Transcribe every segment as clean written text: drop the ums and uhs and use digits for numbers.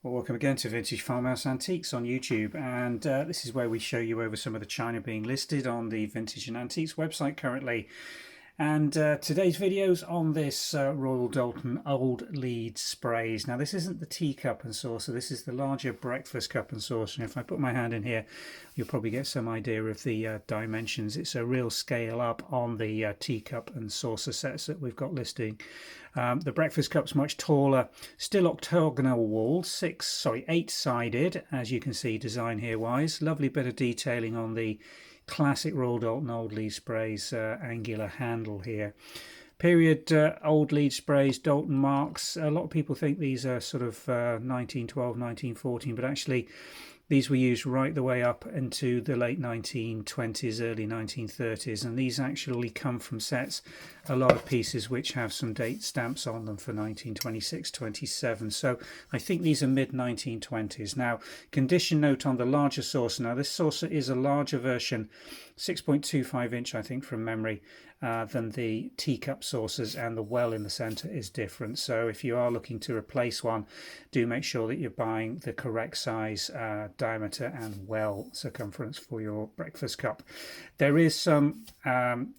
Well, welcome again to Vintage Farmhouse Antiques on YouTube, and this is where we show you over some of the china being listed on the Vintage and Antiques website currently. And today's video's on this Royal Doulton Old Leeds Sprays. Now this isn't the teacup and saucer, this is the larger breakfast cup and saucer. And if I put my hand in here, you'll probably get some idea of the dimensions. It's a real scale up on the teacup and saucer sets that we've got listing. The breakfast cup's much taller, still octagonal walled, 8-sided, as you can see design here wise. Lovely bit of detailing on the classic Royal Doulton Old Leeds Sprays angular handle here. Period Old Leeds Sprays, Doulton marks. A lot of people think these are sort of 1912, 1914, but actually these were used right the way up into the late 1920s, early 1930s, and these actually come from sets, a lot of pieces which have some date stamps on them for 1926, 27. So I think these are mid 1920s. Now, condition note on the larger saucer. Now this saucer is a larger version, 6.25 inch I think from memory, than the teacup saucers, and the well in the center is different. So if you are looking to replace one, do make sure that you're buying the correct size, diameter and well circumference for your breakfast cup. There is some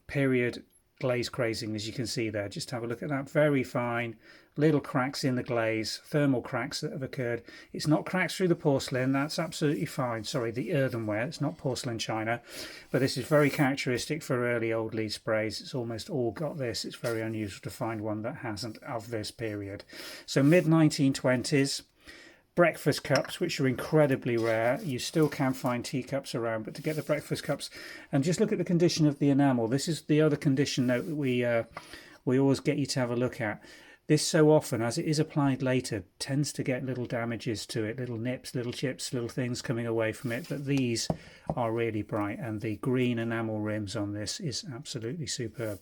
period glaze crazing, as you can see there. Just have a look at that, very fine little cracks in the glaze, thermal cracks that have occurred. It's not cracks through the porcelain, that's absolutely fine. Sorry, the earthenware, it's not porcelain china, but this is very characteristic for early Old Leeds Sprays. It's almost all got this. It's very unusual to find one that hasn't of this period. So mid 1920s. Breakfast cups, which are incredibly rare. You still can find teacups around, but to get the breakfast cups, and just look at the condition of the enamel. This is the other condition note that we always get you to have a look at. This so often, as it is applied later, tends to get little damages to it, little nips, little chips, little things coming away from it, but these are really bright, and the green enamel rims on this is absolutely superb.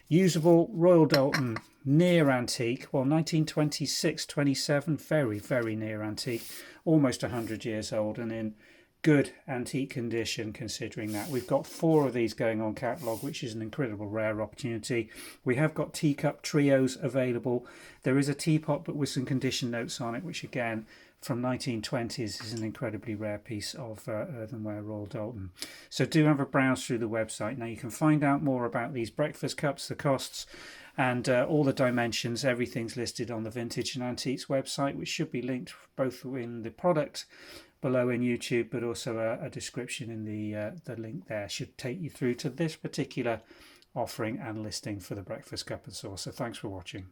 Usable Royal Doulton, near antique, well 1926, 27, very, very near antique, almost 100 years old and in good antique condition considering that. We've got 4 of these going on catalogue, which is an incredible rare opportunity. We have got teacup trios available. There is a teapot but with some condition notes on it, which again from 1920s is an incredibly rare piece of earthenware Royal Doulton. So do have a browse through the website. Now you can find out more about these breakfast cups, the costs and all the dimensions. Everything's listed on the Vintage and Antiques website, which should be linked both in the product below in YouTube, but also a description in the link there should take you through to this particular offering and listing for the breakfast cup and saucer. Thanks for watching.